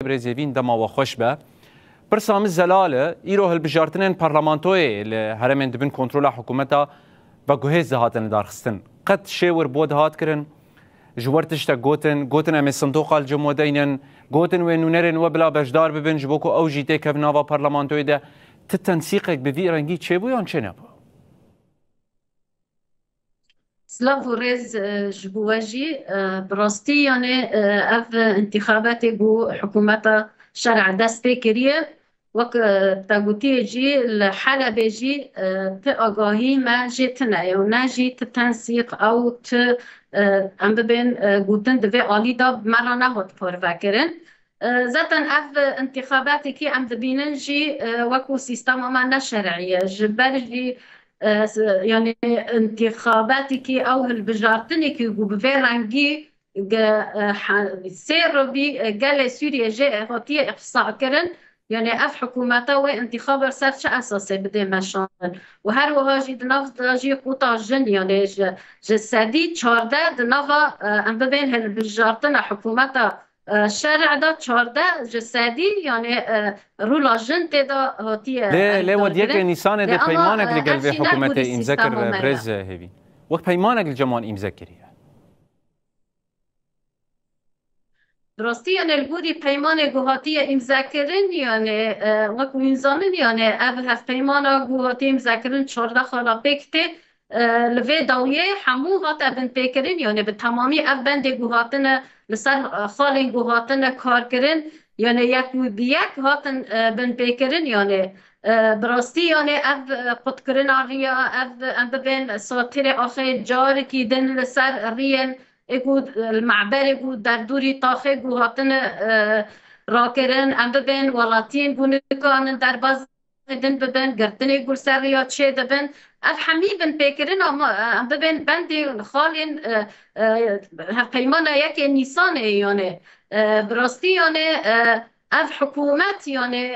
برزیوین دما و خوش به برسام زلاله ایرو هالبجارتنين برلمانتوي الهرمين دبن كنترول حكومتها بجهز هاتن دارخستن قد شاور بود هات كرن جورتشتا جوتن ام الصندوق الجمودين جوتن وين نرن وبلا بجدار ببن جبوكو او جي تي كفنافا برلمانتوي ده تتنسيقك بفي رنجي تشيبو يان تشينابو سلام ورز جبواجي براستي يعني اف انتخابات جو حكومة شرع دست بكريه وك تاغوتي جي الحالة بيجي تأغاهي ما جيتنا يو ناجي تتنسيق او ام ببين جوتن دفي آلي دا بمرانا هوت فور فاكرن زاتن اف انتخاباتي كي ام دبينن جي وكو سيستم ما نشرعية جبال جي يعني انتخاباتي كي او البجارتني كي جو بفيرانجي سيرو بي قال سوريا جاء هاتية إقصاء كرن يعني أف حكومته وانتخاب سرش أساسي بدي مشان وهر وهاجي دناف داجي قطع جن يعني جسدي چارده دنافا أم ببين هالبجارتنا حكومته شارع دا چارده جسدي يعني رولا جن تدا هاتية ليه وديك نيسان ده بيمانك لقلبي حكومته إمذكر برز هيفي وقت بيمانك الجمان إمذكرية درستی یعنی الگوری پیمان گوهاتی امضا کردن یعنی وقت میزانن یعنی اول هفت پیمان گوهاتی امضا کردن 14 خالا بکته لوی داویه همو هات ابن پیکرین یعنی به تمامی ابند گوهاتن لسر خال گوهاتن کار کردن یعنی یک و بیک هاتن بن پیکرین یعنی براستی یعنی اف قد کردن آریا اف ام ببین ساتیر آخر جار کی دن لسر رین اگود المعبر اگود در دوری تاخه گو هاتن راکرن ام ببین ولاتین گو نکانن در باز دن ببین گردن اگو سر یا چه دبن اف حمی بن پیکرن ام ببین بندی خالین پیمانه یکی نیسانه یعنی براستی یعنی اف حکومت یعنی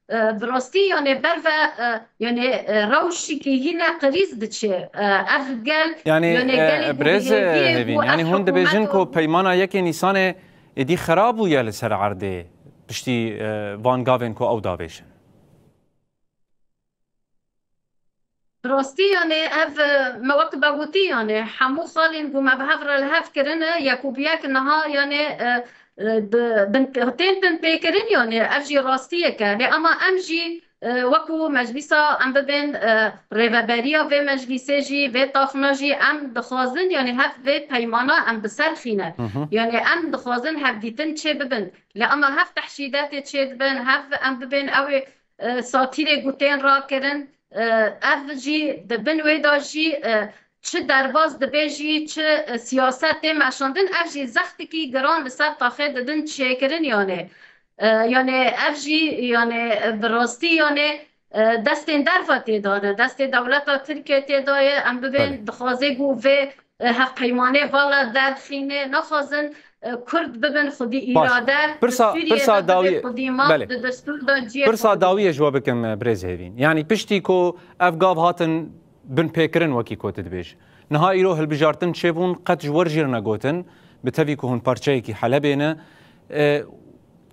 براستی یعنی برو یعنی روشی که هینا قریز دچه افگل یعنی برز هیوین یعنی هند بیجن کو پیمانه یکی نیسان ادی خرابو یا لسر عرده پشتی وانگاوین کو او داویشن براستی یعنی اف موقع باگوتی یعنی همو خالین گو مبهفر الهف کرنه یکوبیک نها یعنی هتين بن بيكرين يعني أفجي راستية كان أما أمجي وكو مجلسة أم ببين ريفابريا في مجلسة جي في طافناجي أم دخازن يعني هف في بيمانا أم بسرخينة يعني أم دخازن هف ديتن تشي ببن لأما هف تحشيدات تشي ببن هف أم ببين أوي ساتيري قوتين راكرن أفجي دبن ويدا جي چه درباز دبیجی چه سیاست مشاندن افجی زختی کی گران لسر تاخه دادن چه کرن یعنی افجی یعنی براستی یعنی دست درفتی داره دست دولت ترکیه داره ام ببین دخوازه گو و هف پیمانه والا درخینه نخوازن کرد ببن خودی اراده برسا داویه برسا داویه جواب بکم برز هیوین یعنی پشتی کو افگاو هاتن بن پیکرن وکی کوت دبیج نهایی رو هالبجارتن چبون قد جور جیرنا گوتن بتوی که هن پارچه‌ای که حلبینه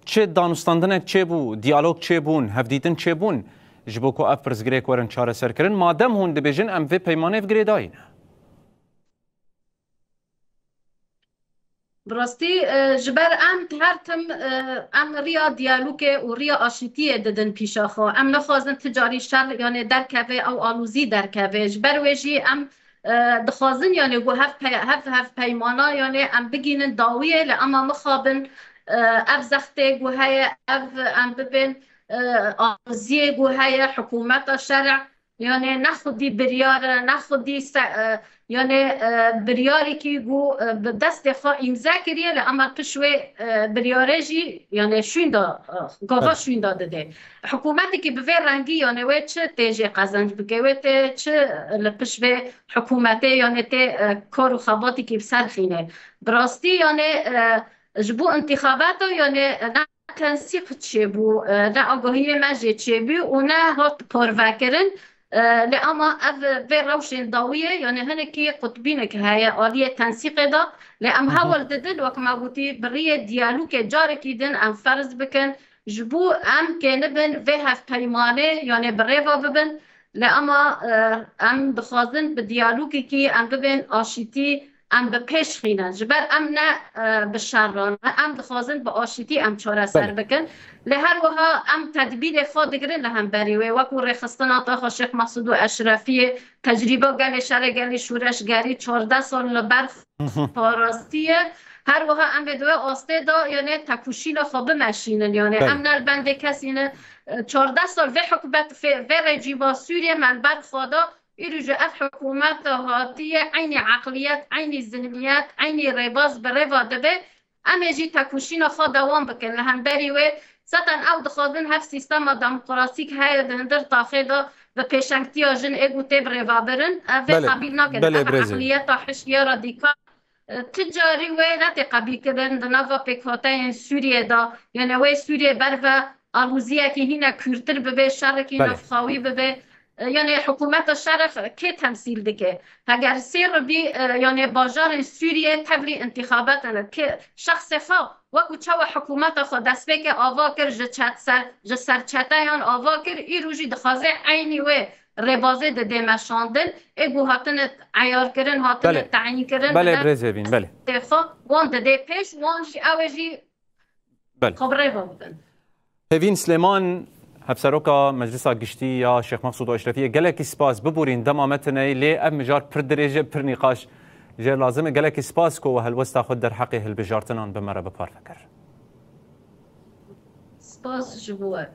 چه دانستاندنک چبو دیالوگ چبون هفدیتن چبون جبو کو اف پرزگریک ورن چاره سر کرن مادم هن دبیجن ام وی پیمانه فگری داینه براستی جبر ام تهرتم ام ریا دیالوگ و ریا آشتیه دادن پیشاخو ام نخوازن تجاری شر یعنی در کوه او آلوزی در کوه جبر وجی ام دخوازن یعنی گو هف پیمانا یعنی ام بگینن داویه لأما مخابن اف زخته گو های اف ام ببین آلوزیه گو های حکومت شرع یعنی نخودی بریار نخودی یعنی بریاری که گو دست خواه امضا کریه لأما پشوی بریاره جی یعنی شویندا گاوا شویندا داده حکومتی که بوی رنگی یعنی وی چه تیجی قزنج بگه وی چه لپشوی حکومتی یعنی تی کار و خباتی که بسرخینه براستی یعنی جبو انتخاباتو یعنی نه تنسیق چه بو نه آگاهی مجه چه بو و نه هات پروکرن لأما أف في روشن ضوية يعني هنكي قطبينك هاي آلية تنسيق دا لأم هول ددل وكما قلتي برية ديالوك جارك يدن أم فرز بكن جبو أم كنبن فيها في بيمانة يعني بريفا ببن لأما أم بخازن بديالوكي كي أم ببن آشيتي ام به پیش خینن جبر ام نه بشران ام دخوازن به آشتی ام چاره سر بکن لهر وها ام تدبیر خود دگرن لهم بریوه وکو رخصتنات آخا شیخ مسعود و اشرفی تجربه گلی شرع گلی شورشگری 14 سال لبر فارستیه هر وها ام به دوه آسته دا یعنی تکوشیل خواب مشینن یعنی ام نربنده کسی نه 14 سال و حکومت و رجیبا سوریه من بر خدا يرجع الحكومات هاتية عيني عقليات عيني ذهنيات عيني رباز بريفا دبي أما يجي تاكوشينا خدوان بكن لهم بريوه ستن أو دخادن هف سيستم ديمقراطيك هاي دهندر تاخيدا بپیشنگتیا جن اگو تب ريفا برن أفي قبيل ناكن عقليات حشية راديكال تجاري وينات قبيل كدن دنافا بكهاتين سوريا دا يعني وي سوريا برفا أروزية كي هنا كورتر ببي شاركي نفخاوي ببي يعني حكومات الشرق كي تمثيل دكه اگر سير بي يعني باجار سوريا تبلي انتخابات كي شخص خا وكو تشوا حكومات خود دسبك اواكر جسر چتايان اواكر اي روجي دخازه عيني و ربازه د دمشاندن اگو هاتن عيار كرن هاتن تعيين كرن بله برزيفين بله دفا وان د بيش وان جي اوجي بله خبره بودن هفين سليمان هفسروكا مجلسا گشتی یا شیخ مسعود اشرفی گلکی سپاس ببورین دما متنی لی ام مجار پر درجه پر نقاش جه لازمه گلکی سپاس کو هل وستا خود در حقی هل بجارتنان بمره بپار فکر سپاس جبوه